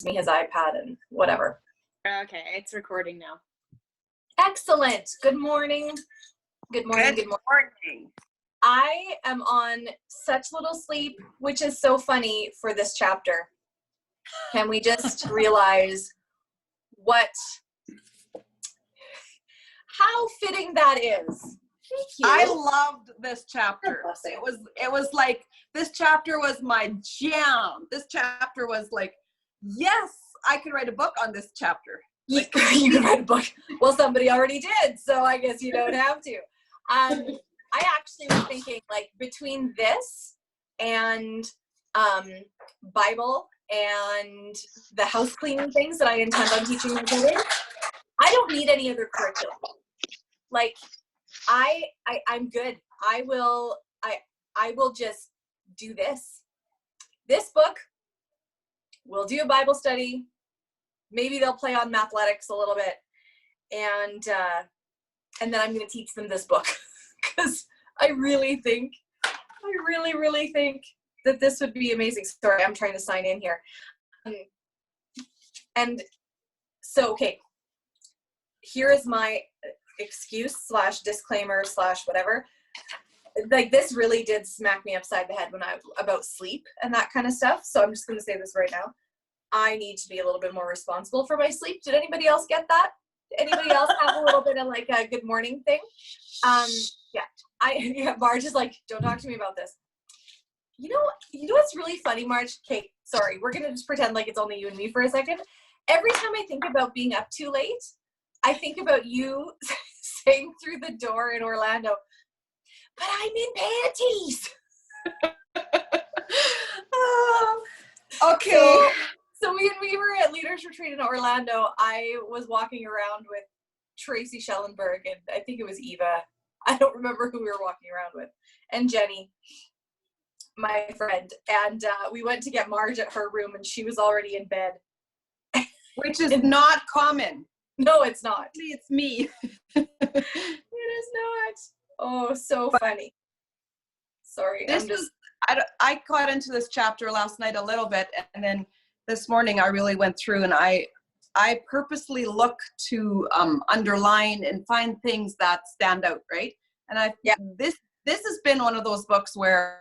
me his iPad and whatever. Okay, it's recording now. Excellent. Good morning. Good morning. Good morning. I am on such little sleep, which is so funny for this chapter. Can we just realize how fitting that is? Thank you. I loved this chapter. It was like, this chapter was my jam. This chapter was like, yes, I could write a book on this chapter. You can write a book. Well, somebody already did, so I guess you don't have to. I actually was thinking, like, between this and Bible and the house cleaning things that I intend on teaching my children, I don't need any other curriculum. Like, I'm good. I will just do this. This book, we'll do a Bible study. Maybe they'll play on Mathletics a little bit, and then I'm going to teach them this book because I really think that this would be amazing. Sorry, I'm trying to sign in here. And so, okay, here is my excuse / disclaimer / whatever. Like, this really did smack me upside the head when about sleep and that kind of stuff. So I'm just going to say this right now. I need to be a little bit more responsible for my sleep. Did anybody else get that? Anybody else have a little bit of like a good morning thing? Marge is like, don't talk to me about this. You know what's really funny, Marge? Okay, sorry, we're gonna just pretend like it's only you and me for a second. Every time I think about being up too late, I think about you saying through the door in Orlando, but I'm in panties. Okay. So when we were at Leaders Retreat in Orlando, I was walking around with Tracy Schellenberg and I think it was Eva. I don't remember who we were walking around with. And Jenny, my friend. And we went to get Marge at her room and she was already in bed. Which is not common. No, it's not. It's me. It is not. Oh, so funny. Sorry. I got into this chapter last night a little bit, and then this morning I really went through and I purposely look to underline and find things that stand out, right? And this has been one of those books where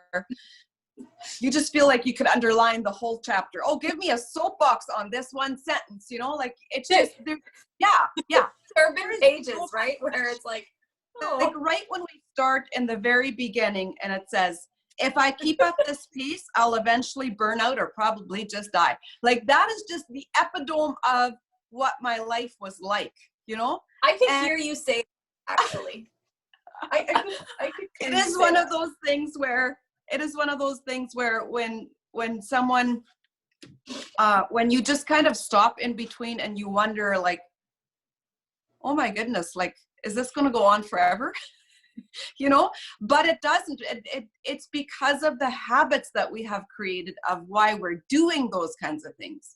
you just feel like you could underline the whole chapter. Oh, give me a soapbox on this one sentence, like it's just yeah. There have been pages, right, where it's like right when we start in the very beginning and it says, if I keep up this pace, I'll eventually burn out or probably just die. Like, that is just the epitome of what my life was like, I can hear you say, actually. I could it is one of those things where when someone, when you just kind of stop in between and you wonder, like, oh my goodness, like, is this going to go on forever? But it doesn't. It's because of the habits that we have created of why we're doing those kinds of things.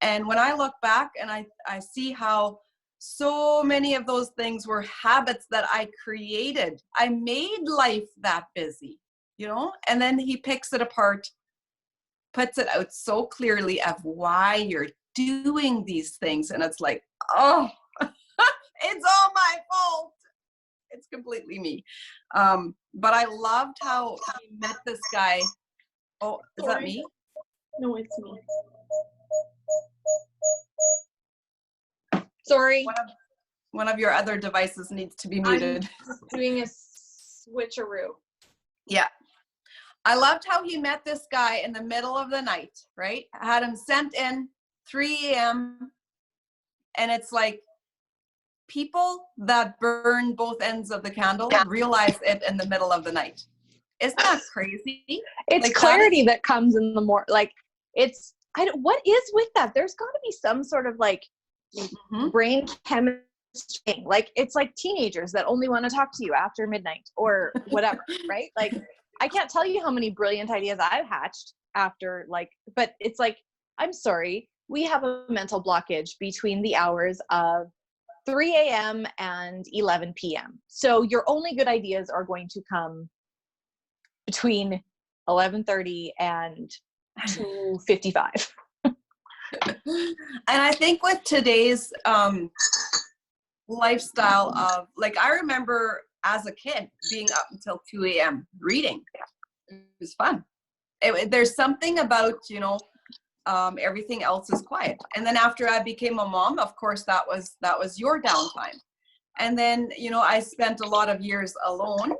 And when I look back and I see how so many of those things were habits that I created, I made life that busy, and then he picks it apart, puts it out so clearly of why you're doing these things. And it's like, oh, it's all my fault. It's completely me. But I loved how he met this guy. Oh, is that me? No, it's me. Sorry. One of your other devices needs to be muted. I'm doing a switcheroo. Yeah. I loved how he met this guy in the middle of the night, right? Had him sent in 3 a.m. And it's like, people that burn both ends of the candle realize it in the middle of the night. Isn't that crazy? It's like, clarity that comes in the more, like, what is with that? There's got to be some sort of like brain chemistry. Like, it's like teenagers that only want to talk to you after midnight or whatever, right? Like, I can't tell you how many brilliant ideas I've hatched after, like, but it's like, I'm sorry, we have a mental blockage between the hours of 3 a.m. and 11 p.m. So your only good ideas are going to come between 11:30 and 2:55. And I think with today's lifestyle of, like, I remember as a kid being up until 2 a.m. reading. It was fun. There's something about, you know, everything else is quiet. And then after I became a mom, of course, that was your downtime. And then, you know, I spent a lot of years alone,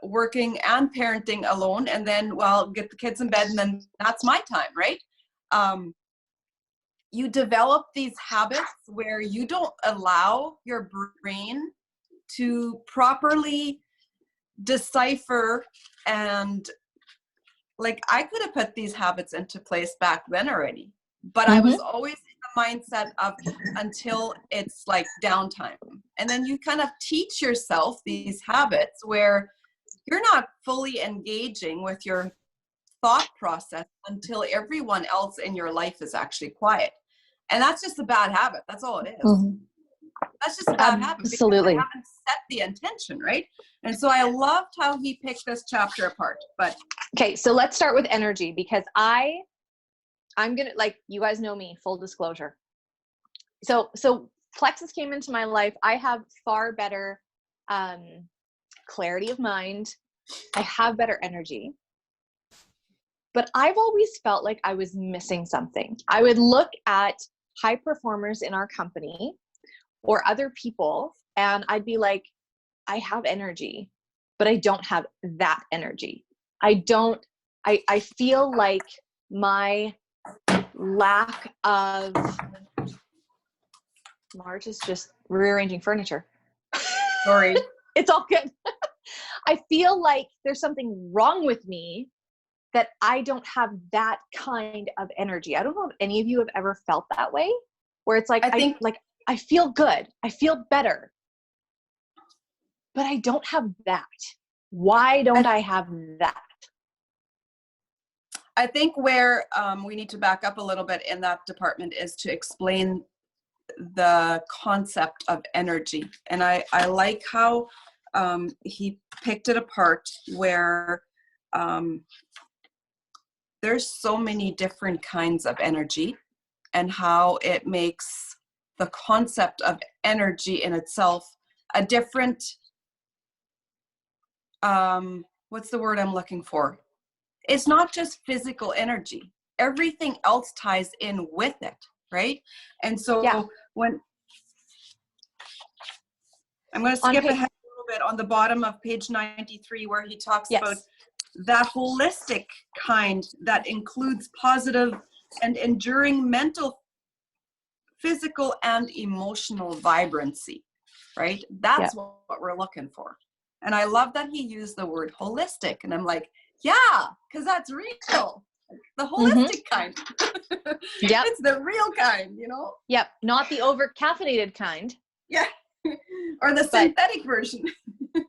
working and parenting alone. And then, well, get the kids in bed, and then that's my time, right? You develop these habits where you don't allow your brain to properly decipher. And like, I could have put these habits into place back then already, but I was always in the mindset of until it's like downtime. And then you kind of teach yourself these habits where you're not fully engaging with your thought process until everyone else in your life is actually quiet. And that's just a bad habit. That's all it is. That's just a bad habit. Absolutely. Because I haven't set the intention, right? And so I loved how he picked this chapter apart. But okay, so let's start with energy, because I'm gonna, like, you guys know me, full disclosure. So Plexus came into my life. I have far better clarity of mind. I have better energy. But I've always felt like I was missing something. I would look at high performers in our company or other people, and I'd be like, I have energy, but I don't have that energy. I feel like my lack of, Marge is just rearranging furniture. sorry. It's all good. I feel like there's something wrong with me that I don't have that kind of energy. I don't know if any of you have ever felt that way, where it's like, I feel good. I feel better, but I don't have that. Why don't I have that? I think where we need to back up a little bit in that department is to explain the concept of energy. And I like how he picked it apart, where there's so many different kinds of energy, and how it makes the concept of energy in itself a different, what's the word I'm looking for? It's not just physical energy. Everything else ties in with it, right? And so when I'm going to skip ahead a little bit on the bottom of page 93, where he talks about that holistic kind that includes positive and enduring mental, physical, and emotional vibrancy, right? That's what we're looking for. And I love that he used the word holistic. And I'm like, yeah, because that's real. The holistic kind. Yep. It's the real kind, you know? Yep. Not the over caffeinated kind. Yeah. Or the synthetic version.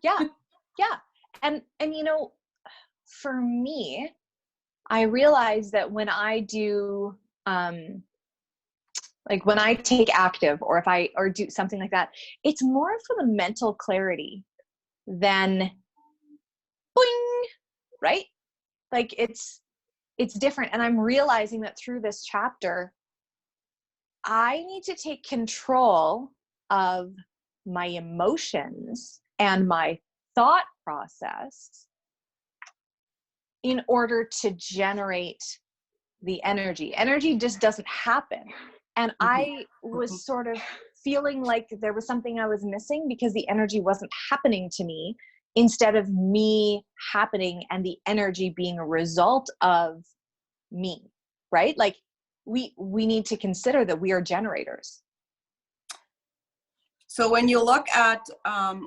Yeah. And you know, for me, I realize that when I do, like when I take active, or if I do something like that, it's more for the mental clarity than boing, right? Like it's different. And I'm realizing that through this chapter, I need to take control of my emotions and my thought process in order to generate the energy. Energy just doesn't happen. And I was sort of feeling like there was something I was missing because the energy wasn't happening to me, instead of me happening and the energy being a result of me, right? Like we need to consider that we are generators. So when you look at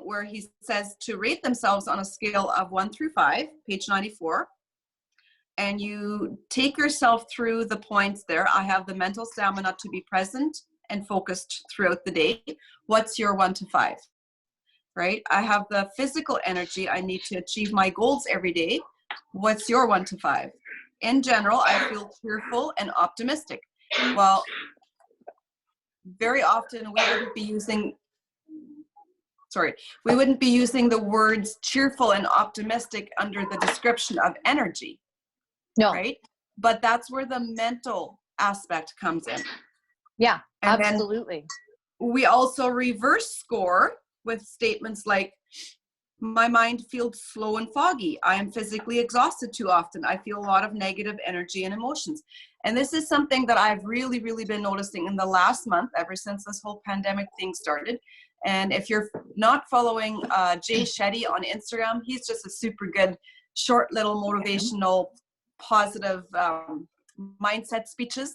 where he says to rate themselves on a scale of 1 through 5, page 94, and you take yourself through the points there. I have the mental stamina to be present and focused throughout the day. What's your 1 to 5? Right? I have the physical energy. I need to achieve my goals every day. What's your 1 to 5? In general, I feel cheerful and optimistic. Well, very often we wouldn't be using the words cheerful and optimistic under the description of energy. No. Right? But that's where the mental aspect comes in. Yeah, And absolutely. then we also reverse score with statements like, my mind feels slow and foggy. I am physically exhausted too often. I feel a lot of negative energy and emotions. And this is something that I've really, really been noticing in the last month, ever since this whole pandemic thing started. And if you're not following Jay Shetty on Instagram, he's just a super good, short little motivational, positive mindset speeches.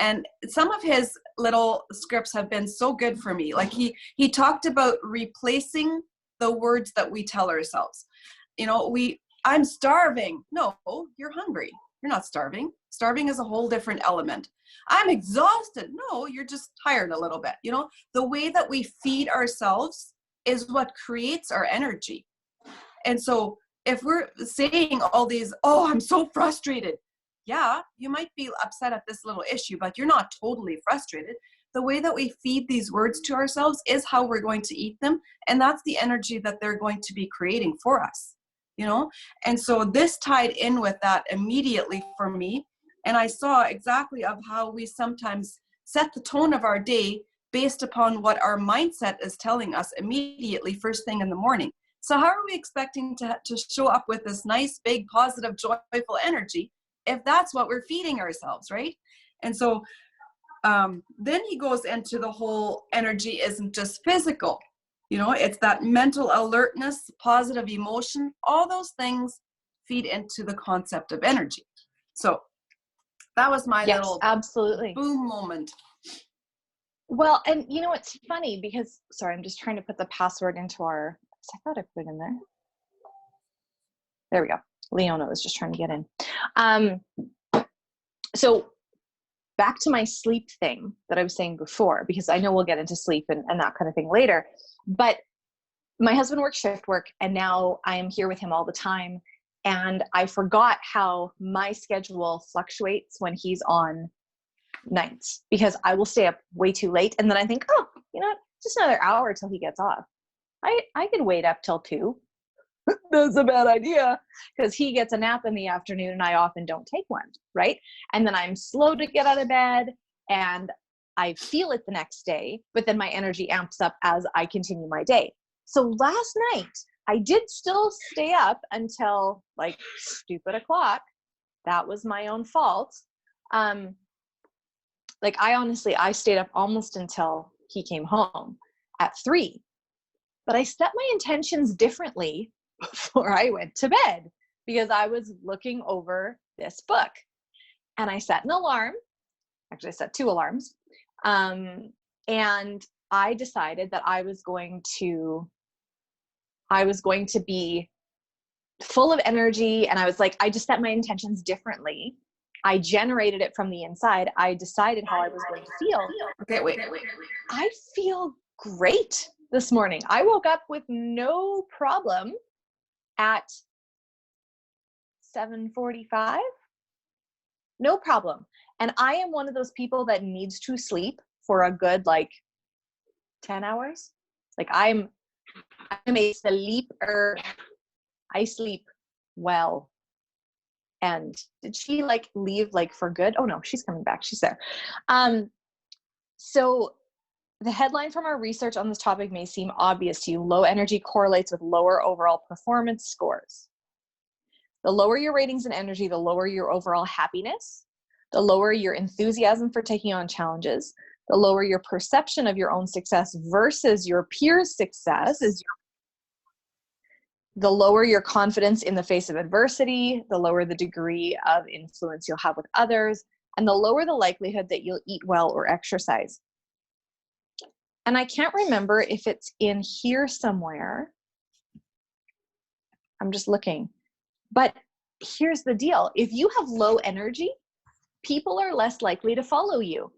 And some of his little scripts have been so good for me. Like he talked about replacing the words that we tell ourselves. You know, I'm starving. No, you're hungry. You're not starving. Starving is a whole different element. I'm exhausted. No, you're just tired a little bit. You know, the way that we feed ourselves is what creates our energy. And so if we're saying all these, oh, I'm so frustrated. Yeah, you might be upset at this little issue, but you're not totally frustrated. The way that we feed these words to ourselves is how we're going to eat them. And that's the energy that they're going to be creating for us, you know? And so this tied in with that immediately for me. And I saw exactly of how we sometimes set the tone of our day based upon what our mindset is telling us immediately first thing in the morning. So how are we expecting to show up with this nice, big, positive, joyful energy if that's what we're feeding ourselves, right? And so then he goes into the whole energy isn't just physical. You know, it's that mental alertness, positive emotion, all those things feed into the concept of energy. So that was my little absolutely boom moment. Well, and you know, it's funny because, sorry, I'm just trying to put the password into our, I thought I put it in there. There we go. Leona was just trying to get in. So back to my sleep thing that I was saying before, because I know we'll get into sleep and that kind of thing later, but my husband works shift work and now I am here with him all the time. And I forgot how my schedule fluctuates when he's on nights, because I will stay up way too late. And then I think, oh, you know, just another hour till he gets off. I could wait up till 2. That's a bad idea, because he gets a nap in the afternoon and I often don't take one, right? And then I'm slow to get out of bed and I feel it the next day, but then my energy amps up as I continue my day. So last night I did still stay up until like stupid o'clock. That was my own fault. Like I stayed up almost until he came home at 3, but I set my intentions differently before I went to bed because I was looking over this book, and I set an alarm. Actually, I set 2 alarms. And I decided that I was going to be full of energy. And I was like, I just set my intentions differently. I generated it from the inside. I decided how I was going to feel. Okay, wait. I feel great this morning. I woke up with no problem at 7:45. No problem. And I am one of those people that needs to sleep for a good 10 hours. Like I'm a sleeper. I sleep well. And did she leave for good? Oh no, she's coming back. She's there. So the headline from our research on this topic may seem obvious to you. Low energy correlates with lower overall performance scores. The lower your ratings in energy, the lower your overall happiness, the lower your enthusiasm for taking on challenges, the lower your perception of your own success versus your peers' success, the lower your confidence in the face of adversity, the lower the degree of influence you'll have with others, and the lower the likelihood that you'll eat well or exercise. And I can't remember if it's in here somewhere. I'm just looking. But here's the deal. If you have low energy, people are less likely to follow you.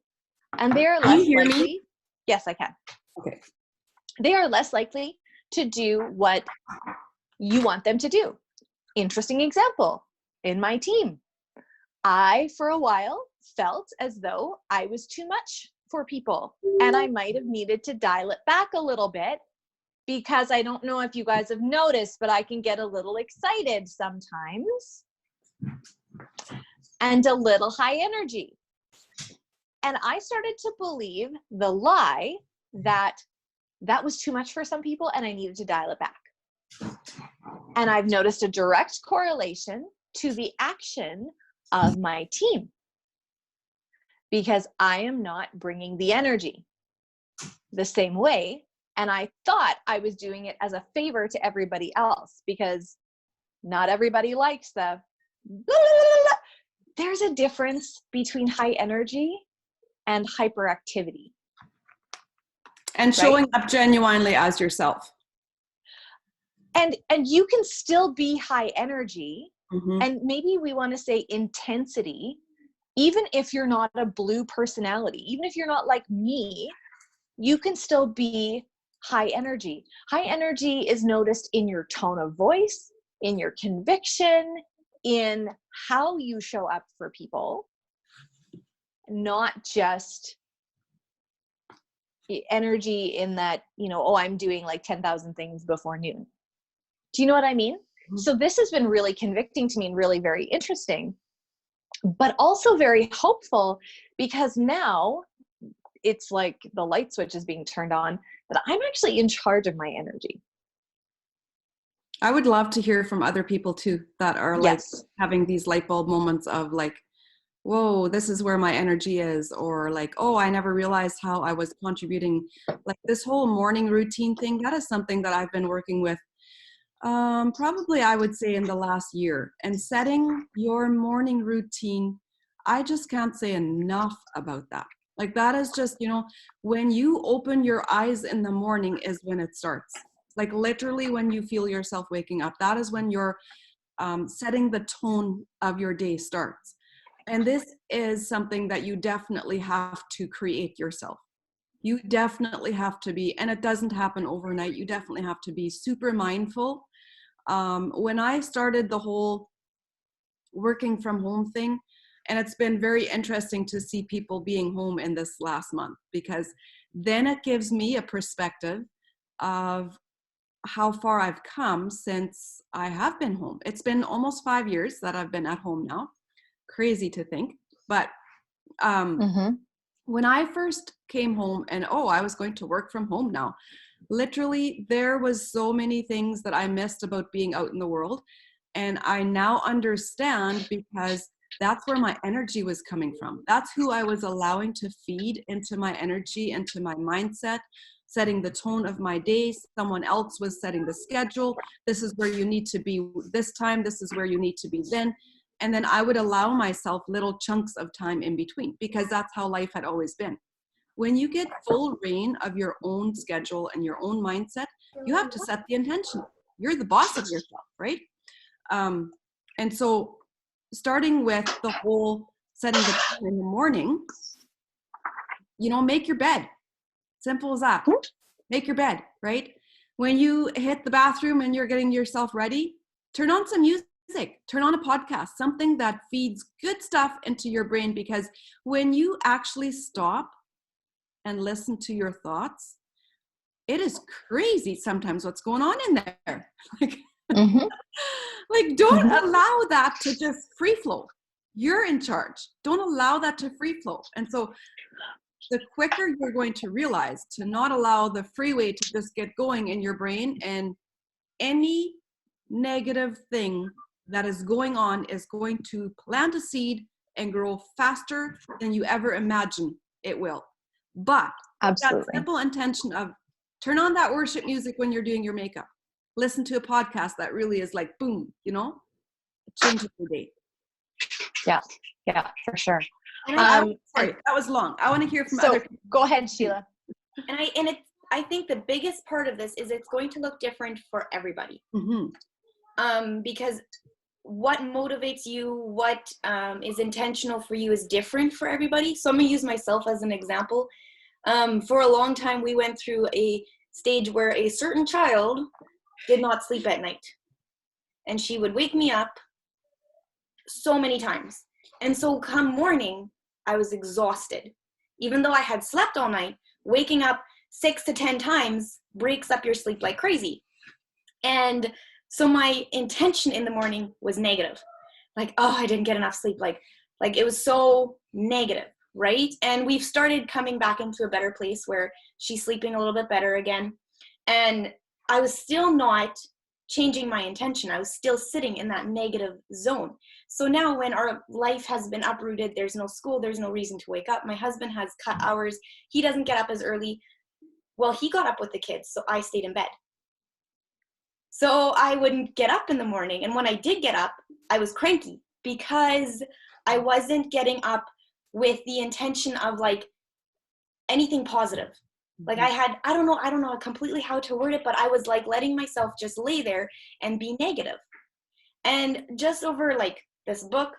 And they are less likely. Yes, I can. Okay. They are less likely to do what you want them to do. Interesting example. In my team, I, for a while, felt as though I was too much for people. And I might have needed to dial it back a little bit, because I don't know if you guys have noticed, but I can get a little excited sometimes and a little high energy. And I started to believe the lie that that was too much for some people and I needed to dial it back. And I've noticed a direct correlation to the action of my team because I am not bringing the energy the same way. And I thought I was doing it as a favor to everybody else because not everybody likes the blah, blah, blah, blah. There's a difference between high energy and hyperactivity. And showing up genuinely as yourself. And you can still be high energy, Mm-hmm. and maybe we want to say intensity, even if you're not a blue personality, even if you're not like me, you can still be high energy. High energy is noticed in your tone of voice, in your conviction, in how you show up for people, not just energy in that, you know, oh, I'm doing like 10,000 things before noon. Do you know what I mean? Mm-hmm. So this has been really convicting to me and really very interesting, but also very hopeful because now it's like the light switch is being turned on, that I'm actually in charge of my energy. I would love to hear from other people too that are like yes. having these light bulb moments of like, whoa, this is where my energy is, or like, oh, I never realized how I was contributing. Like this whole morning routine thing, that is something that I've been working with probably I would say in the last year. And setting your morning routine, I just can't say enough about that. Like that is just, you know, when you open your eyes in the morning is when it starts. Like literally when you feel yourself waking up, that is when you're setting the tone of your day starts. And this is something that you definitely have to create yourself. You definitely have to be, and it doesn't happen overnight, you definitely have to be super mindful. When I started the whole working from home thing, and it's been very interesting to see people being home in this last month, because then it gives me a perspective of how far I've come since I have been home. It's been almost 5 years that I've been at home now. Crazy to think. But when I first came home and, oh, I was going to work from home now, literally there was so many things that I missed about being out in the world. And I now understand because that's where my energy was coming from. That's who I was allowing to feed into my energy, into my mindset, setting the tone of my days. Someone else was setting the schedule. This is where you need to be this time. This is where you need to be then. And then I would allow myself little chunks of time in between because that's how life had always been. When you get full reign of your own schedule and your own mindset, you have to set the intention. You're the boss of yourself, right? And so starting with the whole setting the tone in the morning, you know, make your bed. Simple as that. Make your bed, right? When you hit the bathroom and you're getting yourself ready, turn on some music, turn on a podcast, something that feeds good stuff into your brain, because when you actually stop and listen to your thoughts, it is crazy sometimes what's going on in there. Like don't allow that to just free flow. You're in charge. Don't allow that to free flow. And so the quicker you're going to realize to not allow the freeway to just get going in your brain, and any negative thing that is going on is going to plant a seed and grow faster than you ever imagine it will. But absolutely, that simple intention of turn on that worship music when you're doing your makeup, listen to a podcast that really is like boom, you know, it changes your day. Yeah, for sure. And sorry, that was long. I want to hear from other people. Go ahead, Sheila. I think the biggest part of this is it's going to look different for everybody. Because what motivates you, what is intentional for you is different for everybody. So I'm going to use myself as an example. For a long time, we went through a stage where a certain child did not sleep at night. And she would wake me up so many times. And so come morning, I was exhausted. Even though I had slept all night, waking up 6 to 10 times breaks up your sleep like crazy. And so my intention in the morning was negative. Like, oh, I didn't get enough sleep. Like it was so negative. right? And we've started coming back into a better place where she's sleeping a little bit better again. And I was still not changing my intention. I was still sitting in that negative zone. So now when our life has been uprooted, there's no school, there's no reason to wake up. My husband has cut hours. He doesn't get up as early. Well, he got up with the kids, so I stayed in bed. So I wouldn't get up in the morning. And when I did get up, I was cranky because I wasn't getting up with the intention of like anything positive. Like I don't know completely how to word it, but I was like letting myself just lay there and be negative. And just over like this book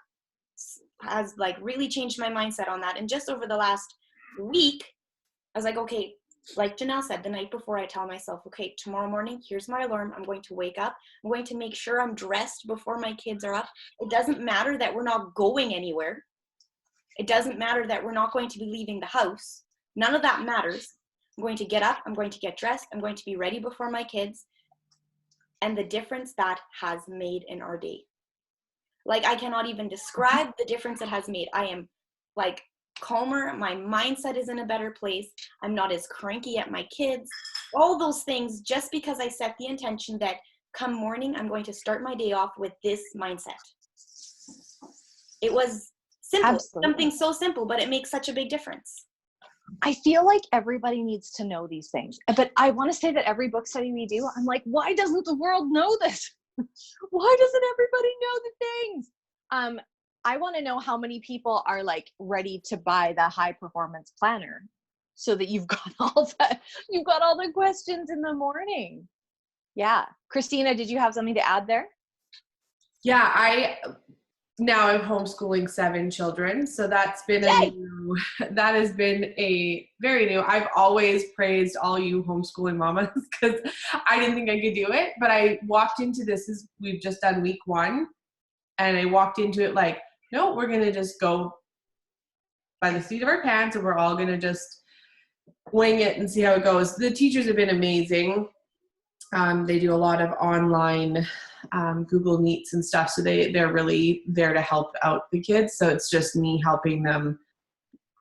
has like really changed my mindset on that. And just over the last week, I was like, okay, like Janelle said, the night before I tell myself, okay, tomorrow morning, here's my alarm. I'm going to wake up. I'm going to make sure I'm dressed before my kids are up. It doesn't matter that we're not going anywhere. It doesn't matter that we're not going to be leaving the house. None of that matters. I'm going to get up, I'm going to get dressed, I'm going to be ready before my kids, and the difference that has made in our day. Like, I cannot even describe the difference it has made. I am like calmer, my mindset is in a better place, I'm not as cranky at my kids, all those things, just because I set the intention that come morning, I'm going to start my day off with this mindset. It was simple, Absolutely. Something so simple, but it makes such a big difference. I feel like everybody needs to know these things. But I want to say that every book study we do, I'm like, why doesn't the world know this? Why doesn't everybody know the things? I want to know how many people are like ready to buy the high performance planner so that you've got all the questions in the morning. Yeah. Christina, did you have something to add there? Yeah, now I'm homeschooling 7 children, so that has been a very new. I've always praised all you homeschooling mamas because I didn't think I could do it, but I walked into this, we've just done week 1, and I walked into it like, no, we're gonna just go by the seat of our pants, and we're all gonna just wing it and see how it goes. The teachers have been amazing. They do a lot of online Google Meets and stuff, so they're really there to help out the kids. So it's just me helping them.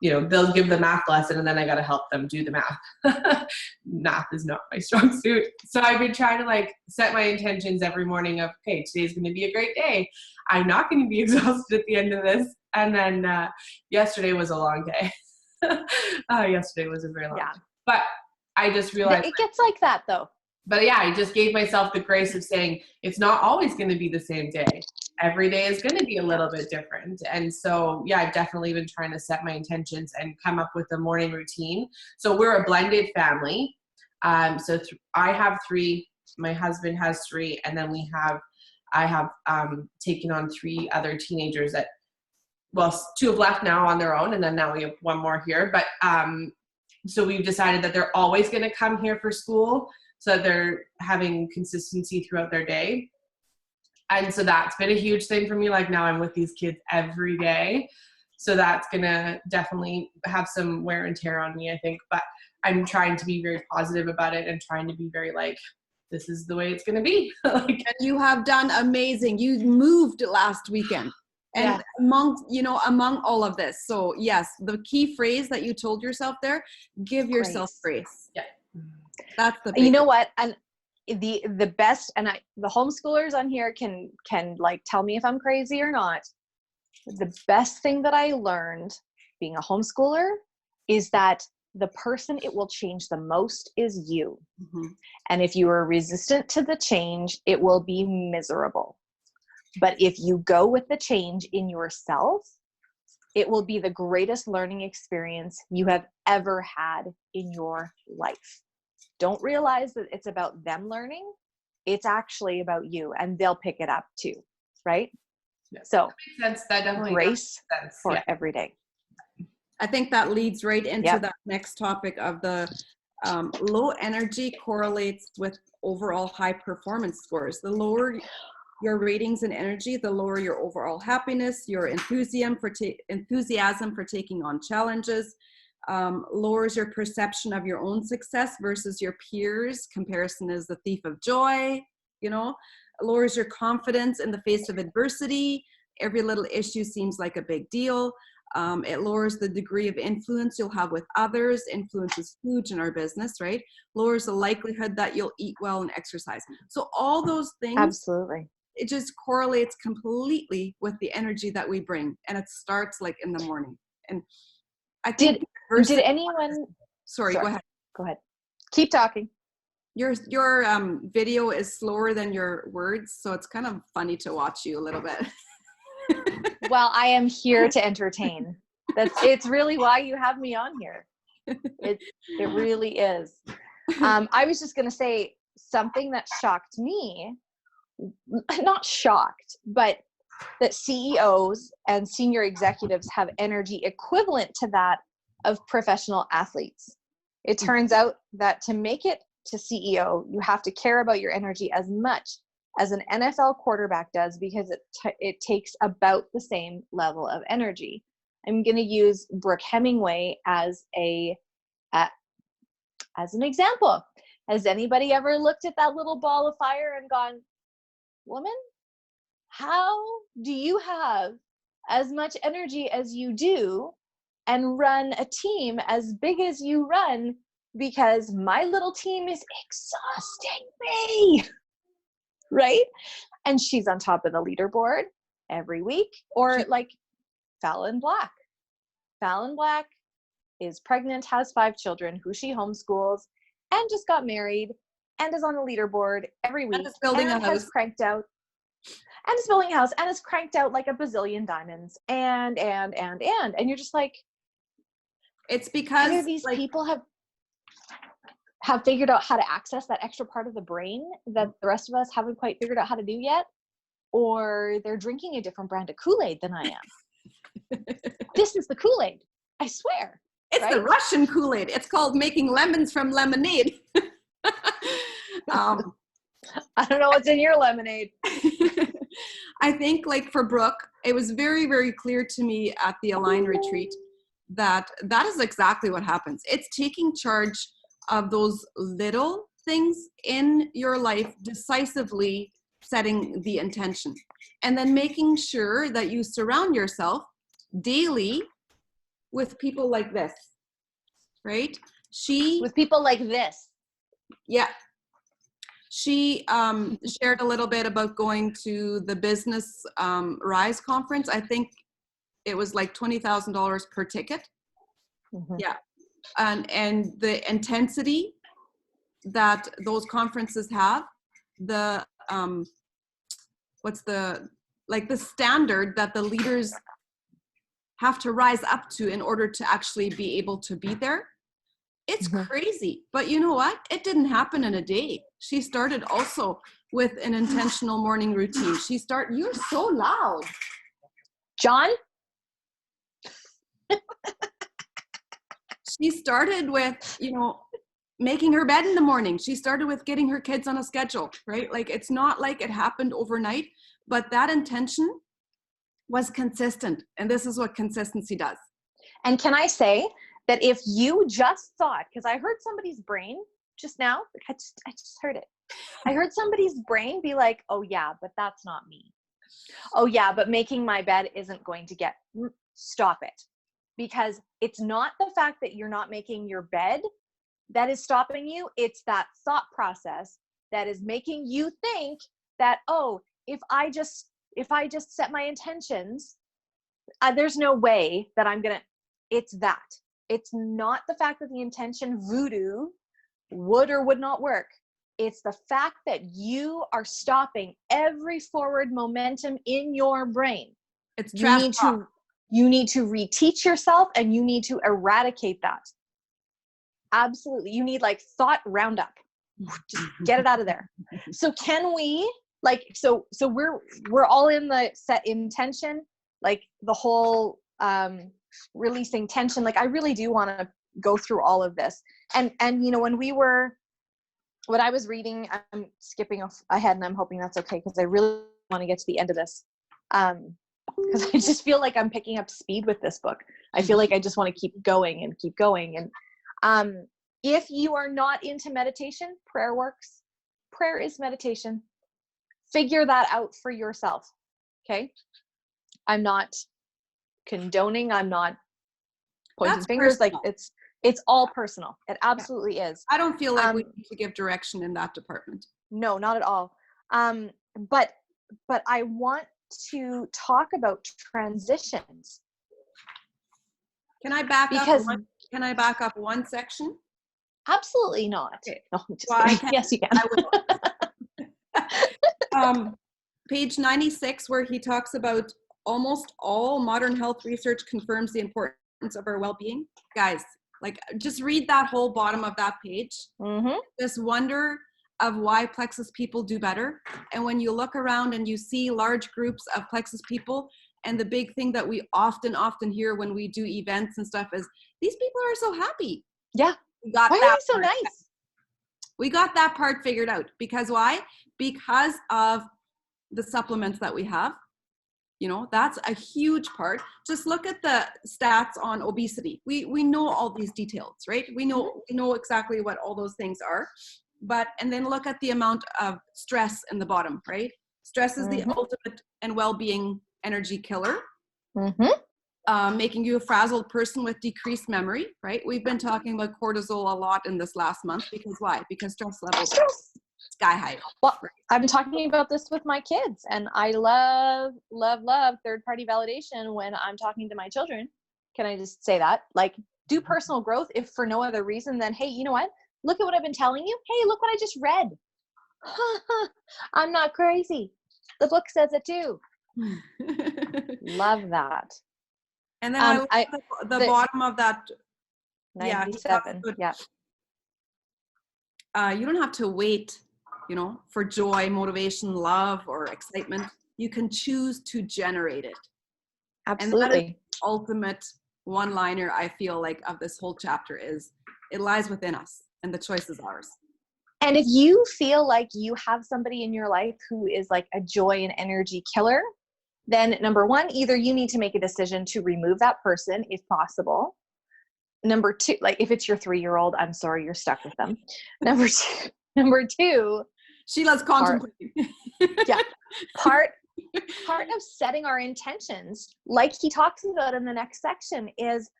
You know, they'll give the math lesson, and then I got to help them do the math. Math is not my strong suit. So I've been trying to like set my intentions every morning of, okay, today's going to be a great day. I'm not going to be exhausted at the end of this. And then yesterday was a long day. Yesterday was a very long day. But I just realized it gets like that though. But yeah, I just gave myself the grace of saying it's not always going to be the same day. Every day is going to be a little bit different. And so, yeah, I've definitely been trying to set my intentions and come up with a morning routine. So we're a blended family. I have 3, my husband has 3, and then I have taken on 3 other teenagers that, well, 2 have left now on their own, and then now we have 1 more here. But so we've decided that they're always going to come here for school, so they're having consistency throughout their day. And so that's been a huge thing for me. Like now I'm with these kids every day. So that's going to definitely have some wear and tear on me, I think. But I'm trying to be very positive about it and trying to be very like, this is the way it's going to be. And you have done amazing. You moved last weekend. And among all of this. So yes, the key phrase that you told yourself there, give yourself grace. Yeah. That's the You know what? And the best, and the homeschoolers on here can like tell me if I'm crazy or not. The best thing that I learned being a homeschooler is that the person it will change the most is you. Mm-hmm. And if you are resistant to the change, it will be miserable. But if you go with the change in yourself, it will be the greatest learning experience you have ever had in your life. Don't realize that it's about them learning. It's actually about you, and they'll pick it up too, right? Yeah. So that makes sense. That definitely grace makes sense. for every day. I think that leads right into that next topic of the low energy correlates with overall high performance scores. The lower your ratings and energy, the lower your overall happiness, your enthusiasm for taking on challenges, lowers your perception of your own success versus your peers. Comparison is the thief of joy, lowers your confidence in the face of adversity. Every little issue seems like a big deal. It lowers the degree of influence you'll have with others. Influence is huge in our business, right? Lowers the likelihood that you'll eat well and exercise. So all those things, Absolutely. it just correlates completely with the energy that we bring. And it starts like in the morning. And I think Did anyone, sorry, go ahead. Go ahead. Keep talking. Your video is slower than your words, so it's kind of funny to watch you a little bit. Well, I am here to entertain. It's really why you have me on here. It really is. I was just going to say something that shocked me, not shocked, but that CEOs and senior executives have energy equivalent to that of professional athletes. It turns out that to make it to CEO, you have to care about your energy as much as an NFL quarterback does, because it takes about the same level of energy. I'm going to use Brooke Hemingway as an example. Has anybody ever looked at that little ball of fire and gone, woman, how do you have as much energy as you do and run a team as big as you run? Because my little team is exhausting me, right? And she's on top of the leaderboard every week. Or like Fallon Black. Fallon Black is pregnant, has 5 children, who she homeschools, and just got married, and is on the leaderboard every week, And is building a house. has cranked out, and is building a house, and is cranked out like a bazillion diamonds, and you're just like, it's because either these people have figured out how to access that extra part of the brain that the rest of us haven't quite figured out how to do yet, or they're drinking a different brand of Kool-Aid than I am. This is the Kool-Aid, I swear. It's right? the Russian Kool-Aid. It's called making lemons from lemonade. I don't know what's in your lemonade. I think, like, for Brooke, it was very, very clear to me at the Align retreat that is exactly what happens. It's taking charge of those little things in your life, decisively setting the intention, and then making sure that you surround yourself daily with people like this, right? With people like this. Yeah. She shared a little bit about going to the Business Rise conference. I think it was like $20,000 per ticket. Mm-hmm. Yeah. And the intensity that those conferences have, the the standard that the leaders have to rise up to in order to actually be able to be there. It's crazy. But you know what? It didn't happen in a day. She started also with an intentional morning routine. You're so loud. John? She started with, making her bed in the morning. She started with getting her kids on a schedule, right? Like, it's not like it happened overnight, but that intention was consistent. And this is what consistency does. And can I say that if you just thought, because I heard somebody's brain just now, I just heard it. I heard somebody's brain be like, oh yeah, but that's not me. Oh yeah, but making my bed isn't going to stop it. Because it's not the fact that you're not making your bed that is stopping you. It's that thought process that is making you think that, oh, if I just set my intentions, there's no way that it's that. It's not the fact that the intention voodoo would or would not work. It's the fact that you are stopping every forward momentum in your brain. It's trash talk. You need to reteach yourself, and you need to eradicate that. Absolutely. You need thought roundup. Just get it out of there. So can we so we're all in the set intention, the whole releasing tension. I really do want to go through all of this. And when I was reading, I'm skipping ahead and I'm hoping that's okay, because I really want to get to the end of this. Because I just feel like I'm picking up speed with this book. I feel like I just want to keep going and keep going. And if you are not into meditation, prayer works. Prayer is meditation. Figure that out for yourself. Okay? I'm not condoning. I'm not pointing That's fingers. personal. Like it's all personal. It absolutely is. I don't feel like we Um, need to give direction in that department. No, not at all. But I want to talk about transitions Can I back because up? Can I back up one section? absolutely not. Okay. No, I'm just Well, I kidding. can. Yes, you can. I will. Page 96, where he talks about almost all modern health research confirms the importance of our well-being. Guys, like just read that whole bottom of that page. Mm-hmm. This wonder of why plexus people do better. And when you look around and you see large groups of plexus people, and the big thing that we often hear when we do events and stuff is these people are so happy. Yeah. We got Why are that they so part. nice? We got that part figured out. Because why? Because of the supplements that we have. You know, that's a huge part. Just look at the stats on obesity. We know all these details, right? We know exactly what all those things are. And then look at the amount of stress in the bottom, right? Stress is the ultimate and well-being energy killer. Making you a frazzled person with decreased memory, right? We've been talking about cortisol a lot in this last month because why? Because stress levels are sky high. Well, I've been talking about this with my kids, and I love third-party validation when I'm talking to my children. Can I just say that? Like, do personal growth if for no other reason than, hey, you know what? Look at what I've been telling you. Hey, look what I just read. I'm not crazy. The book says it too. Love that. And then the bottom of that, 97. Yeah. You don't have to wait, you know, for joy, motivation, love, or excitement. You can choose to generate it. Absolutely. And that is the ultimate one-liner, I feel like, of this whole chapter is it lies within us and the choice is ours. And if you feel like you have somebody in your life who is like a joy and energy killer, then number one, either you need to make a decision to remove that person if possible. Number two, like if it's your 3-year-old, I'm sorry, you're stuck with them. Number two, Sheila's contemplating. Part of setting our intentions, like he talks about in the next section, is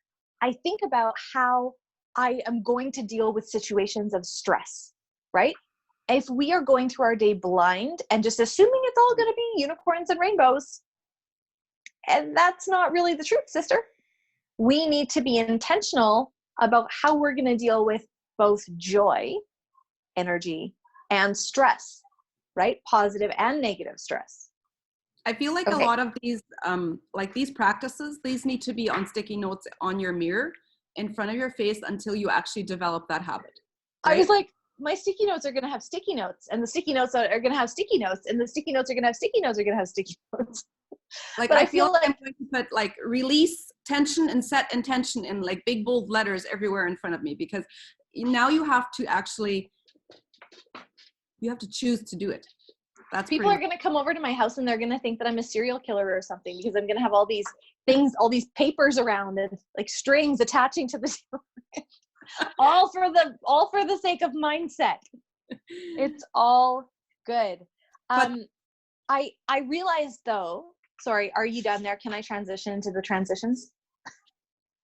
I think about how I am going to deal with situations of stress, right? If we are going through our day blind and just assuming it's all going to be unicorns and rainbows, and that's not really the truth, sister. We need to be intentional about how we're going to deal with both joy, energy, and stress, right? Positive and negative stress. I feel like a lot of these, like these practices, these need to be on sticky notes on your mirror in front of your face until you actually develop that habit. Right? I was like, my sticky notes are going to have sticky notes, and the sticky notes are going to have sticky notes, and the sticky notes are going to have sticky notes are going to have sticky notes. Like, but I feel like I'm going to put like release tension and set intention in like big bold letters everywhere in front of me, because now you have to actually, you have to choose to do it. That's people are going to come over to my house and they're going to think that I'm a serial killer or something, because I'm going to have all these things, all these papers around and like strings attaching to the all for the sake of mindset. It's all good. I realized though, sorry, are you done there? Can I transition into the transitions?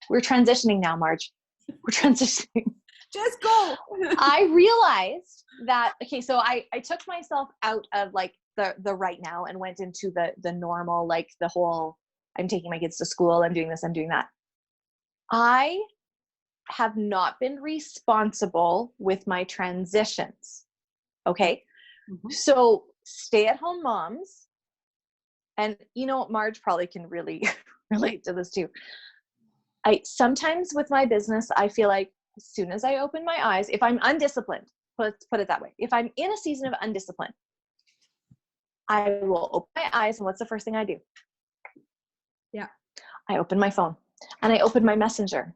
We're transitioning now, Marge. We're transitioning. Just go. I realized that, okay, so I took myself out of like the right now and went into the normal, like the whole, I'm taking my kids to school, I'm doing this, I'm doing that. I have not been responsible with my transitions. Okay. So stay-at-home moms, and you know, Marge probably can really relate to this too. I sometimes with my business, I feel like as soon as I open my eyes, if I'm undisciplined, let's put it that way. If I'm in a season of undiscipline, I will open my eyes, and what's the first thing I do? Yeah. I open my phone and I open my messenger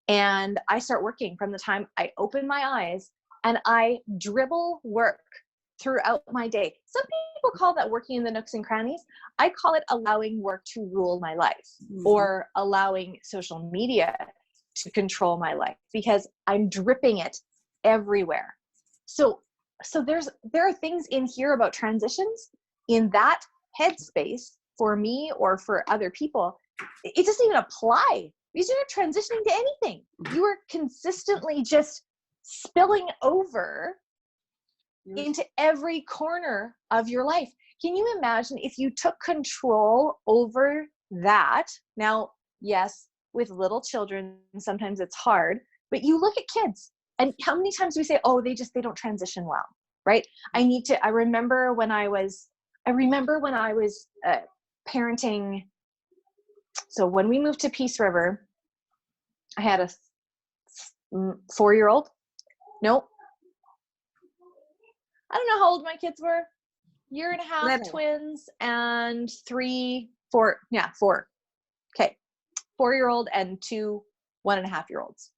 and I start working from the time I open my eyes, and I dribble work throughout my day. Some people call that working in the nooks and crannies. I call it allowing work to rule my life, or allowing social media to control my life, because I'm dripping it everywhere. So there are things in here about transitions in that headspace for me or for other people it doesn't even apply because you're not transitioning to anything. You are consistently just spilling over into every corner of your life. Can you imagine if you took control over that? Now, yes, with little children, sometimes it's hard, but you look at kids and how many times we say, oh, they don't transition well, right? I remember when I was parenting. So when we moved to Peace River, I had a 4-year-old. Nope. I don't know how old my kids were. 1.5 years, twins, and 4. Okay. 4-year-old and 2 1.5-year-olds.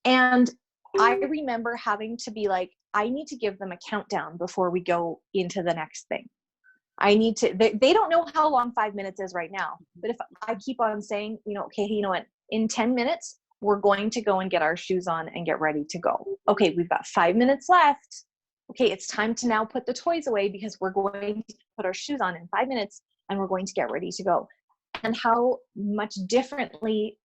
And I remember having to be like, I need to give them a countdown before we go into the next thing. They don't know how long 5 minutes is right now. But if I keep on saying, okay, you know what, in 10 minutes, we're going to go and get our shoes on and get ready to go. Okay, we've got 5 minutes left. Okay, it's time to now put the toys away because we're going to put our shoes on in 5 minutes and we're going to get ready to go. And how much differently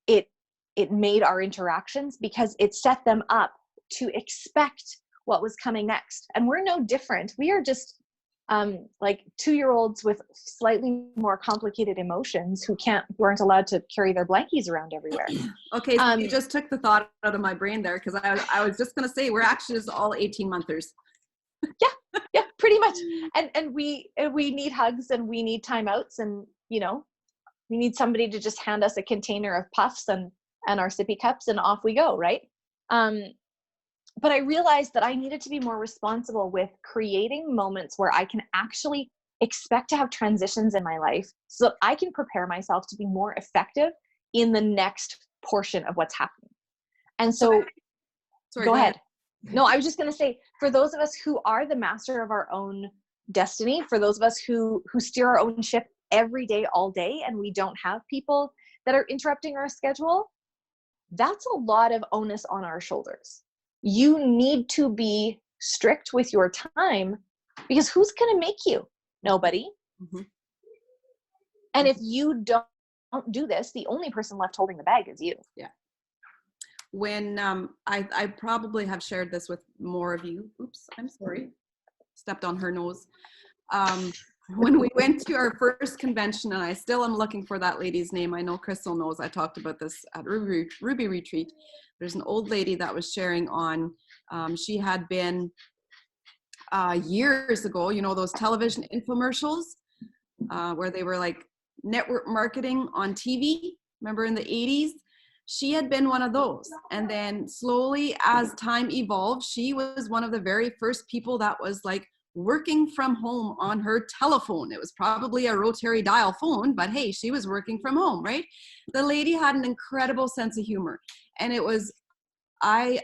it made our interactions because it set them up to expect what was coming next. And we're no different. We are just like 2-year-olds with slightly more complicated emotions who weren't allowed to carry their blankies around everywhere. Okay, so you just took the thought out of my brain there because I was just going to say we're actually just all 18-monthers. Yeah, pretty much. And we need hugs and we need timeouts and we need somebody to just hand us a container of puffs and our sippy cups and off we go, right? But I realized that I needed to be more responsible with creating moments where I can actually expect to have transitions in my life so that I can prepare myself to be more effective in the next portion of what's happening. And so, go ahead. No, I was just going to say, for those of us who are the master of our own destiny, for those of us who steer our own ship every day, all day, and we don't have people that are interrupting our schedule, that's a lot of onus on our shoulders. You need to be strict with your time because who's going to make you? Nobody. Mm-hmm. And if you don't do this, the only person left holding the bag is you. Yeah. When I probably have shared this with more of you. Oops, I'm sorry. Stepped on her nose. When we went to our first convention, and I still am looking for that lady's name. I know Crystal knows. I talked about this at Ruby Retreat. There's an old lady that was sharing on, she had been years ago, those television infomercials where they were like network marketing on TV. Remember in the 80s? She had been one of those. And then slowly as time evolved, she was one of the very first people that was like working from home on her telephone. It was probably a rotary dial phone, but hey, she was working from home, right? The lady had an incredible sense of humor. And it was, I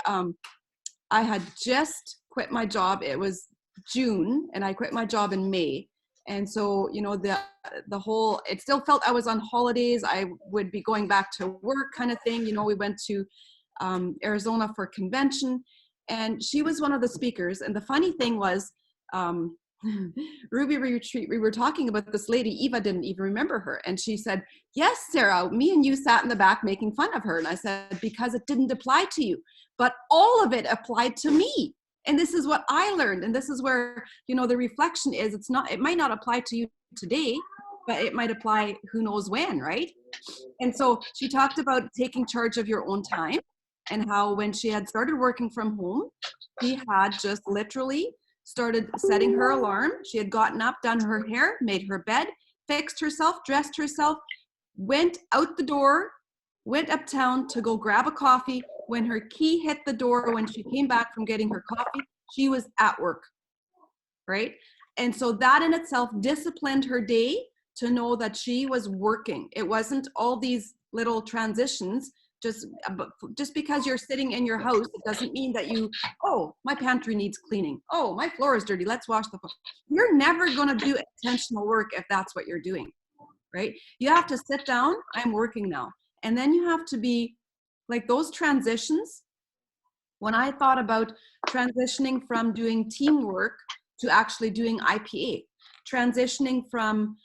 had just quit my job. It was June and I quit my job in May. And so, the whole, it still felt I was on holidays. I would be going back to work kind of thing. We went to Arizona for a convention and she was one of the speakers. And the funny thing was, Ruby Retreat, we were talking about this lady. Eva didn't even remember her. And she said, yes, Sarah, me and you sat in the back making fun of her. And I said, because it didn't apply to you, but all of it applied to me. And this is what I learned. And this is where, the reflection is, it might not apply to you today, but it might apply who knows when, right? And so she talked about taking charge of your own time and how when she had started working from home, she had just literally started setting her alarm. She had gotten up, done her hair, made her bed, fixed herself, dressed herself, went out the door, went uptown to go grab a coffee. When her key hit the door, when she came back from getting her coffee, she was at work, right? And so that in itself disciplined her day to know that she was working. It wasn't all these little transitions. Just because you're sitting in your house, it doesn't mean that my pantry needs cleaning. Oh, my floor is dirty. Let's wash the floor. You're never going to do intentional work if that's what you're doing, right? You have to sit down. I'm working now. And then you have to be like those transitions. When I thought about transitioning from doing teamwork to actually doing IPA, transitioning from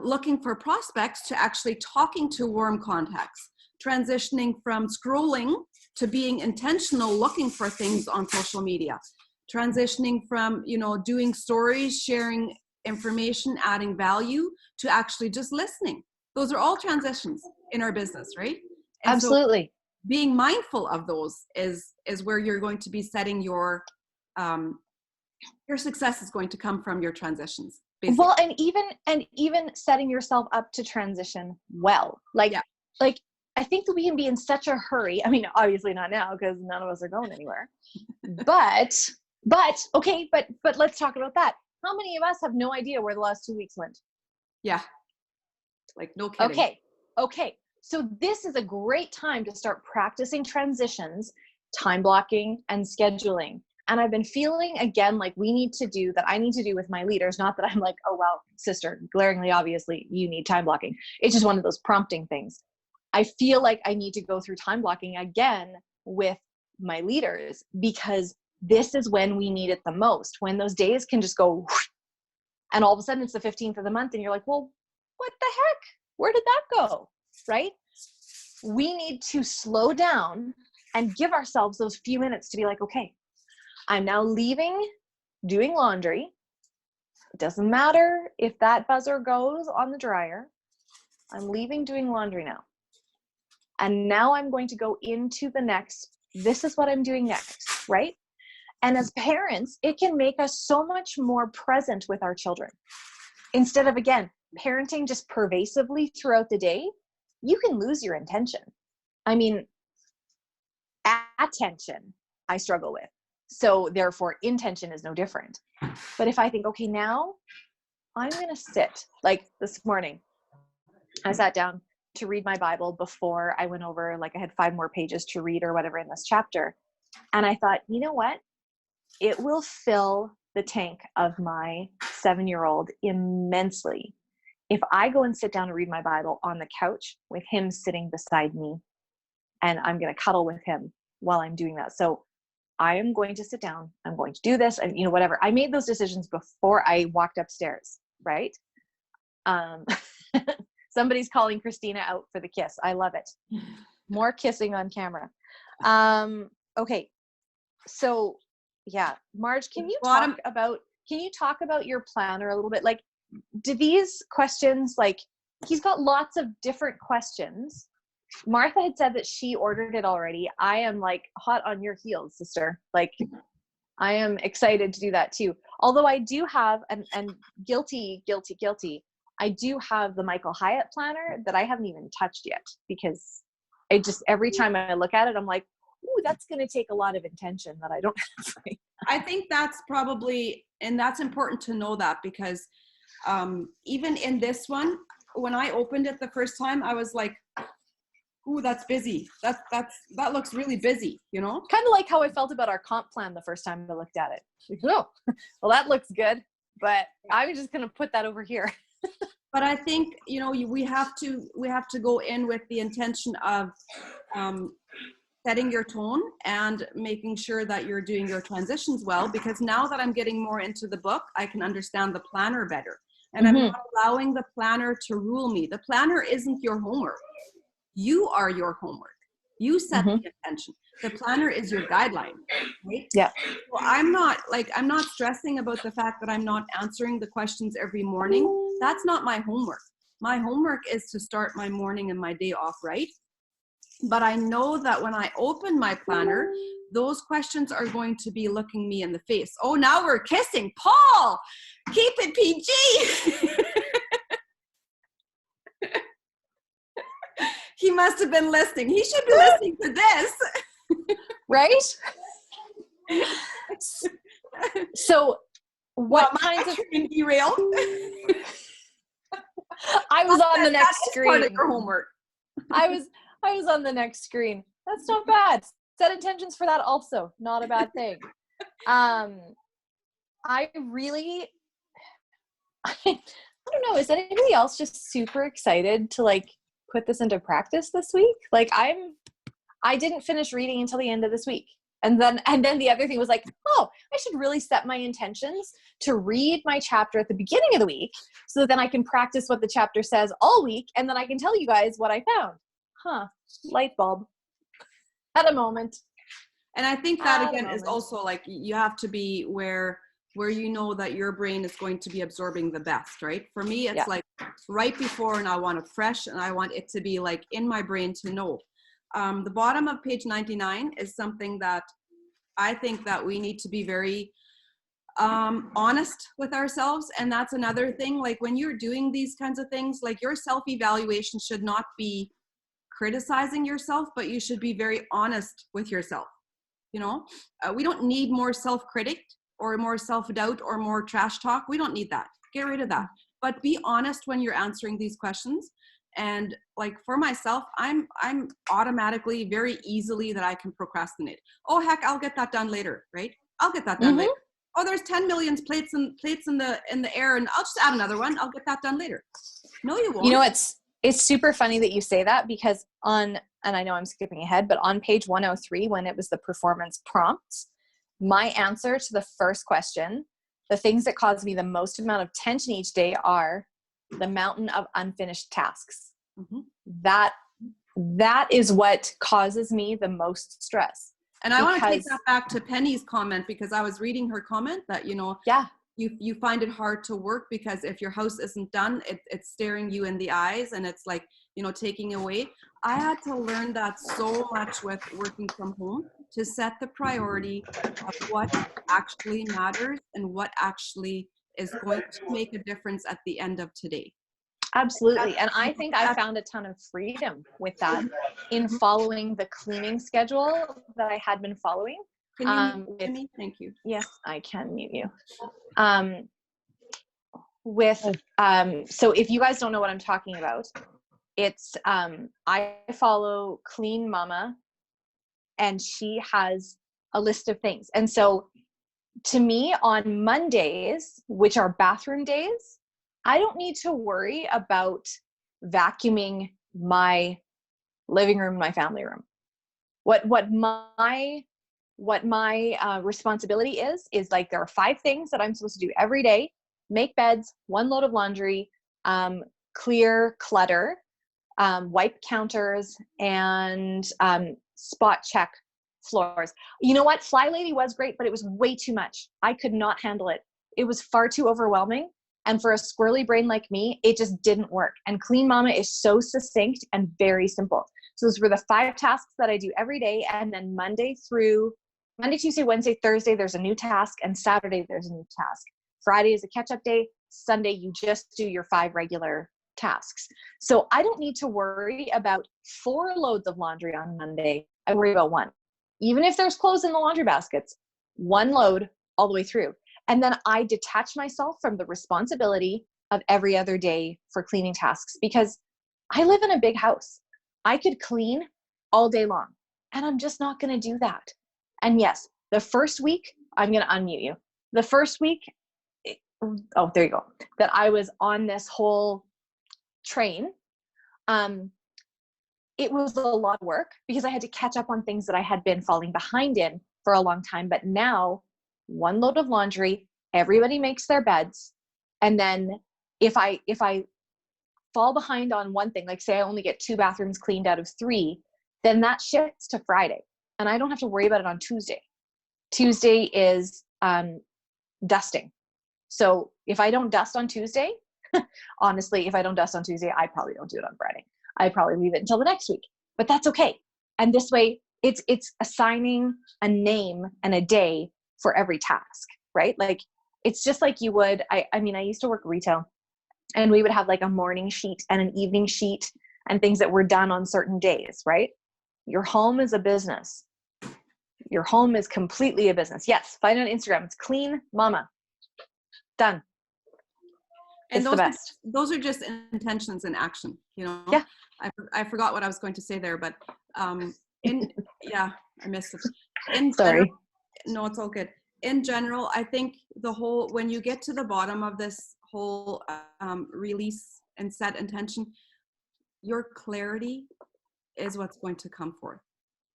looking for prospects to actually talking to warm contacts, transitioning from scrolling to being intentional, looking for things on social media, transitioning from, you know, doing stories, sharing information, adding value, to actually just listening. Those are all transitions in our business, right? And Absolutely. so being mindful of those is where you're going to be setting your success is going to come from your transitions. Basically. Well, and even setting yourself up to transition well. Like I think that we can be in such a hurry. I mean, obviously not now because none of us are going anywhere. But let's talk about that. How many of us have no idea where the last 2 weeks went? Yeah. Like, no kidding. Okay. So this is a great time to start practicing transitions, time blocking, and scheduling. And I've been feeling again like I need to do with my leaders. Not that I'm like, oh, well, sister, glaringly, obviously, you need time blocking. It's just one of those prompting things. I feel like I need to go through time blocking again with my leaders, because this is when we need it the most. When those days can just go, and all of a sudden it's the 15th of the month, and you're like, well, what the heck? Where did that go? Right? We need to slow down and give ourselves those few minutes to be like, okay, I'm now leaving doing laundry. It doesn't matter if that buzzer goes on the dryer. I'm leaving doing laundry now. And now I'm going to go into the next, this is what I'm doing next, right? And as parents, it can make us so much more present with our children. Instead of, again, parenting just pervasively throughout the day, you can lose your intention. I mean, attention, I struggle with. So therefore, intention is no different. But if I think, okay, now I'm going to sit, like this morning, I sat down to read my Bible before I went over, like I had 5 more pages to read or whatever in this chapter. And I thought, you know what? It will fill the tank of my 7-year-old immensely if I go and sit down and read my Bible on the couch with him sitting beside me, and I'm going to cuddle with him while I'm doing that. So I am going to sit down, I'm going to do this, and you know, whatever. I made those decisions before I walked upstairs, right? Somebody's calling Christina out for the kiss. I love it. More kissing on camera. Okay. So yeah, Marge, can you talk about your planner a little bit? Like, do these questions, like, he's got lots of different questions. Martha had said that she ordered it already. I am like hot on your heels, sister. Like, I am excited to do that too. Although I do have, and guilty, I do have the Michael Hyatt planner that I haven't even touched yet, because I just, every time I look at it, I'm like, ooh, that's going to take a lot of intention that I don't have. I think that's probably, and that's important to know that, because even in this one, when I opened it the first time, I was like, ooh, that's busy. That looks really busy, you know? Kind of like how I felt about our comp plan the first time I looked at it. Like, oh, well, that looks good, but I'm just going to put that over here. But I think, you know, we have to go in with the intention of setting your tone and making sure that you're doing your transitions well, because now that I'm getting more into the book, I can understand the planner better. And I'm not allowing the planner to rule me. The planner isn't your homework. You are your homework. You set the intention. The planner is your guideline, right? Yeah. Well, I'm not stressing about the fact that I'm not answering the questions every morning. That's not my homework. My homework is to start my morning and my day off right. But I know that when I open my planner, those questions are going to be looking me in the face. Oh, now we're kissing. Paul, keep it PG. He must have been listening. He should be listening to this. Right? So what kinds of derail? I was on the next screen. Part of your homework. I was on the next screen. That's not bad. Set intentions for that also. Not a bad thing. I don't know. Is anybody else just super excited to like put this into practice this week? Like I didn't finish reading until the end of this week. And then the other thing was like, oh, I should really set my intentions to read my chapter at the beginning of the week so that then I can practice what the chapter says all week, and then I can tell you guys what I found. Light bulb at a moment. And I think that again is also like, you have to be where you know that your brain is going to be absorbing the best, right? For me, it's like right before, and I want it fresh, and I want it to be like in my brain to know. The bottom of page 99 is something that I think that we need to be very honest with ourselves. And that's another thing, like when you're doing these kinds of things, like your self-evaluation should not be criticizing yourself, but you should be very honest with yourself. You know, we don't need more self-critic or more self-doubt or more trash talk. We don't need that. Get rid of that. But be honest when you're answering these questions. And like for myself, I'm automatically very easily that I can procrastinate. Oh heck, I'll get that done later, right? I'll get that done later. Oh, there's 10 million plates in the air, and I'll just add another one. I'll get that done later. No, you won't. You know, it's super funny that you say that, because and I know I'm skipping ahead, but on page 103, when it was the performance prompts, my answer to the first question, the things that cause me the most amount of tension each day are the mountain of unfinished tasks. That is what causes me the most stress. And I want to take that back to Penny's comment, because I was reading her comment that, you know, you find it hard to work because if your house isn't done, it's staring you in the eyes, and it's like, you know, taking away. I had to learn that so much with working from home, to set the priority of what actually matters and what actually is going to make a difference at the end of today. Absolutely. And I think I found a ton of freedom with that in following the cleaning schedule that I had been following. Can you mute me? Thank you. Yes, I can mute you. So if you guys don't know what I'm talking about, it's I follow Clean Mama, and she has a list of things. And so to me, on Mondays, which are bathroom days, I don't need to worry about vacuuming my living room, my family room. What my responsibility is like, there are 5 things that I'm supposed to do every day: make beds, 1 load of laundry, clear clutter, wipe counters, and spot check floors. You know what? Fly Lady was great, but it was way too much. I could not handle it. It was far too overwhelming. And for a squirrely brain like me, it just didn't work. And Clean Mama is so succinct and very simple. So those were the 5 tasks that I do every day. And then Monday, Tuesday, Wednesday, Thursday, there's a new task. And Saturday, there's a new task. Friday is a catch-up day. Sunday, you just do your 5 regular tasks. So I don't need to worry about 4 loads of laundry on Monday. I worry about 1. Even if there's clothes in the laundry baskets, 1 load all the way through. And then I detach myself from the responsibility of every other day for cleaning tasks, because I live in a big house. I could clean all day long, and I'm just not going to do that. And yes, the first week, I'm going to unmute you. The first week, there you go, that I was on this whole train, it was a lot of work because I had to catch up on things that I had been falling behind in for a long time. But now, 1 load of laundry, everybody makes their beds. And then if I fall behind on one thing, like say I only get 2 bathrooms cleaned out of 3, then that shifts to Friday. And I don't have to worry about it on Tuesday. Tuesday is dusting. So if I don't dust on Tuesday, honestly, if I don't dust on Tuesday, I probably don't do it on Friday. I probably leave it until the next week, but that's okay. And this way it's assigning a name and a day for every task, right? Like it's just like you would, I mean, I used to work retail, and we would have like a morning sheet and an evening sheet and things that were done on certain days, right? Your home is a business. Your home is completely a business. Yes. Find it on Instagram. It's Clean Mama. Done. And it's those are just intentions in action, you know? Yeah. I forgot what I was going to say there, but yeah, I missed it. Sorry. No, it's all good. In general, I think when you get to the bottom of this whole release and set intention, your clarity is what's going to come forth.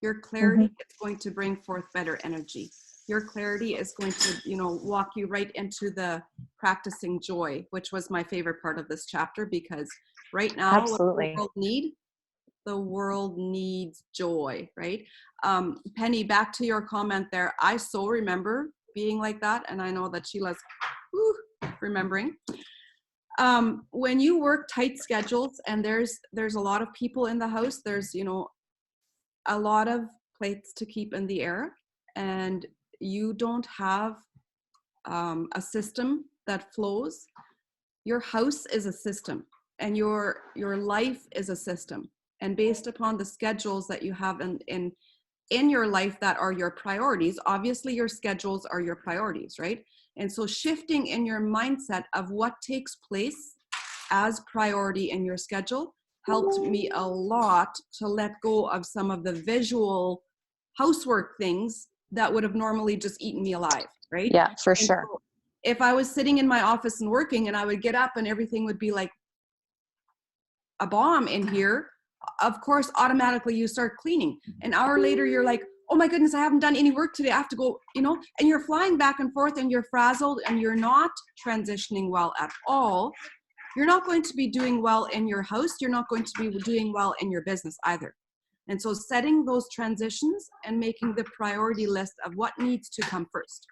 Your clarity is going to bring forth better energy. Your clarity is going to, you know, walk you right into the practicing joy, which was my favorite part of this chapter, because right now, Absolutely. the world needs joy, right? Penny, back to your comment there. I so remember being like that, and I know that Sheila's remembering. When you work tight schedules and there's a lot of people in the house, there's, you know, a lot of plates to keep in the air, and you don't have a system that flows. Your house is a system, and your life is a system. And based upon the schedules that you have in your life that are your priorities, obviously your schedules are your priorities, right? And so shifting in your mindset of what takes place as priority in your schedule helped me a lot to let go of some of the visual housework things that would have normally just eaten me alive, right? Yeah, for And sure. so if I was sitting in my office and working, and I would get up and everything would be like a bomb in here, of course, automatically you start cleaning. An hour later, you're like, oh my goodness, I haven't done any work today. I have to go, you know, and you're flying back and forth and you're frazzled and you're not transitioning well at all. You're not going to be doing well in your house. You're not going to be doing well in your business either. And so setting those transitions and making the priority list of what needs to come first,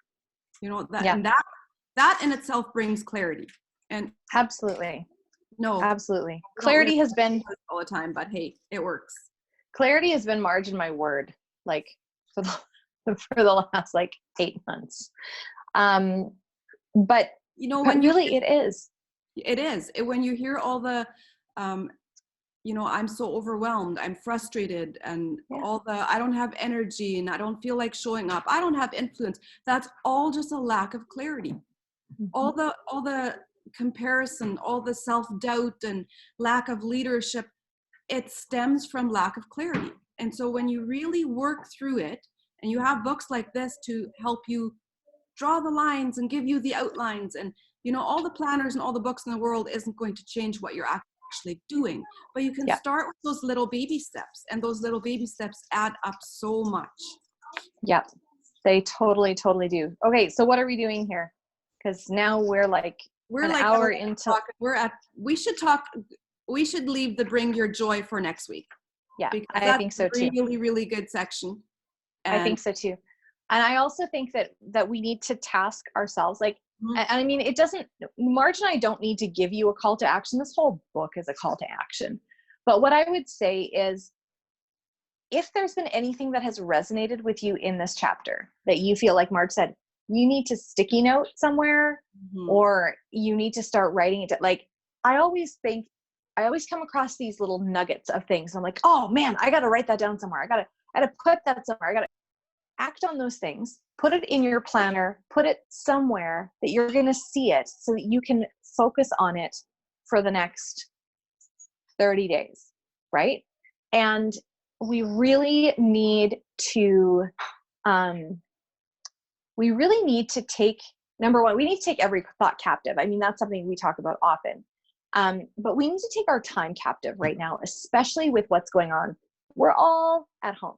you know, that, and that in itself brings clarity. And absolutely. No, absolutely. Clarity has been all the time, but hey, it works. Clarity has been margin my word, like for the last like 8 months. But you know, when really it is. When you hear all the, you know, I'm so overwhelmed, I'm frustrated, and all the, I don't have energy and I don't feel like showing up, I don't have influence. That's all just a lack of clarity. All the comparison, all the self-doubt and lack of leadership, it stems from lack of clarity. And so when you really work through it, and you have books like this to help you draw the lines and give you the outlines, and you know, all the planners and all the books in the world isn't going to change what you're actually doing, but you can start with those little baby steps, and those little baby steps add up so much. Yeah, they totally do. Okay, so what are we doing here? Because now we're like an hour into we should leave the bring your joy for next week. Yeah, because I think so too. Really good section. And I think so too. And I also think that we need to task ourselves. Like, and I mean, it doesn't, Marge and I don't need to give you a call to action. This whole book is a call to action. But what I would say is, if there's been anything that has resonated with you in this chapter that you feel like Marge said, you need to sticky note somewhere, or you need to start writing it. Like, I always come across these little nuggets of things. I'm like, oh man, I got to write that down somewhere. I got to put that somewhere. I got to act on those things, put it in your planner, put it somewhere that you're going to see it so that you can focus on it for the next 30 days. Right. And we really need to, take, number one, we need to take every thought captive. I mean, that's something we talk about often. But we need to take our time captive right now, especially with what's going on. We're all at home.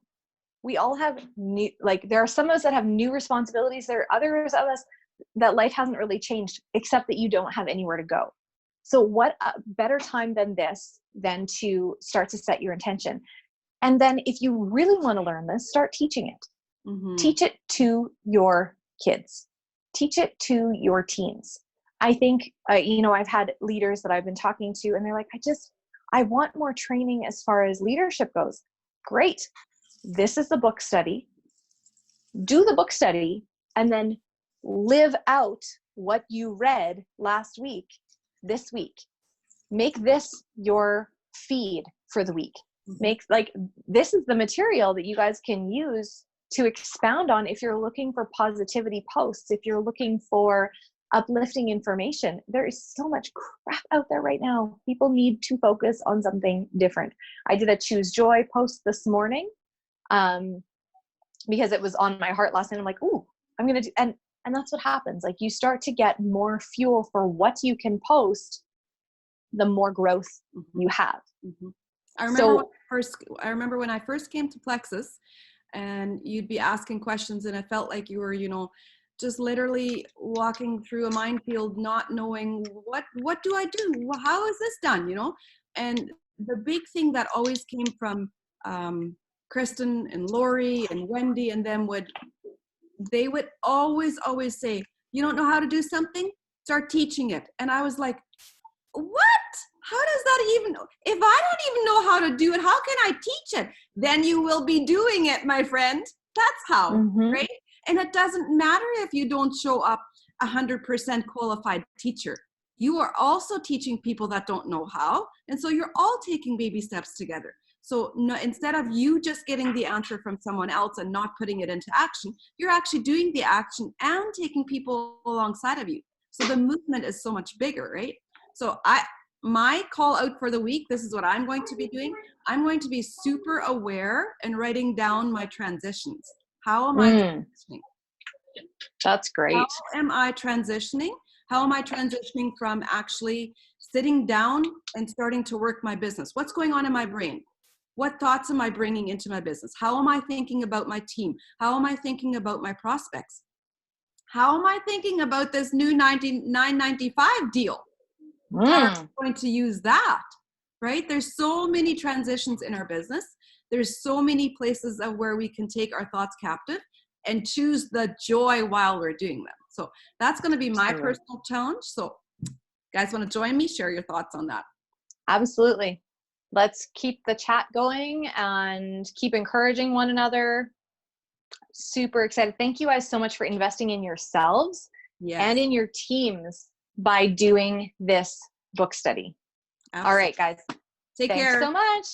We all have new, like, there are some of us that have new responsibilities. There are others of us that life hasn't really changed, except that you don't have anywhere to go. So what a better time than this, than to start to set your intention. And then if you really want to learn this, start teaching it. Teach it to your kids. Teach it to your teens. I think, you know, I've had leaders that I've been talking to, and they're like, I want more training as far as leadership goes. Great. This is the book study. Do the book study, and then live out what you read last week, this week. Make this your feed for the week. This is the material that you guys can use to expound on if you're looking for positivity posts, if you're looking for uplifting information. There is so much crap out there right now. People need to focus on something different. I did a Choose Joy post this morning because it was on my heart last night. I'm like, ooh, I'm going to do, and that's what happens. Like, you start to get more fuel for what you can post, the more growth you have. I remember when I first came to Plexus, and you'd be asking questions, and it felt like you were, just literally walking through a minefield, not knowing what do I do? How is this done? And the big thing that always came from Kristen and Lori and Wendy and them they would always say, you don't know how to do something? Start teaching it. And I was like, what? How does that even, if I don't even know how to do it, how can I teach it? Then you will be doing it, my friend. That's how, right? And it doesn't matter if you don't show up 100% qualified teacher. You are also teaching people that don't know how. And so you're all taking baby steps together. So instead of you just getting the answer from someone else and not putting it into action, you're actually doing the action and taking people alongside of you. So the movement is so much bigger, right? So my call out for the week, this is what I'm going to be doing. I'm going to be super aware and writing down my transitions. How am I transitioning? That's great. How am I transitioning? How am I transitioning from actually sitting down and starting to work my business? What's going on in my brain? What thoughts am I bringing into my business? How am I thinking about my team? How am I thinking about my prospects? How am I thinking about this new $9.95 deal? How am I going to use that? Right? There's so many transitions in our business. There's so many places of where we can take our thoughts captive and choose the joy while we're doing them. So that's going to be my personal challenge. So guys want to join me? Share your thoughts on that. Absolutely. Let's keep the chat going and keep encouraging one another. Super excited. Thank you guys so much for investing in yourselves and in your teams by doing this book study. Absolutely. All right, guys. Take care. Thanks so much.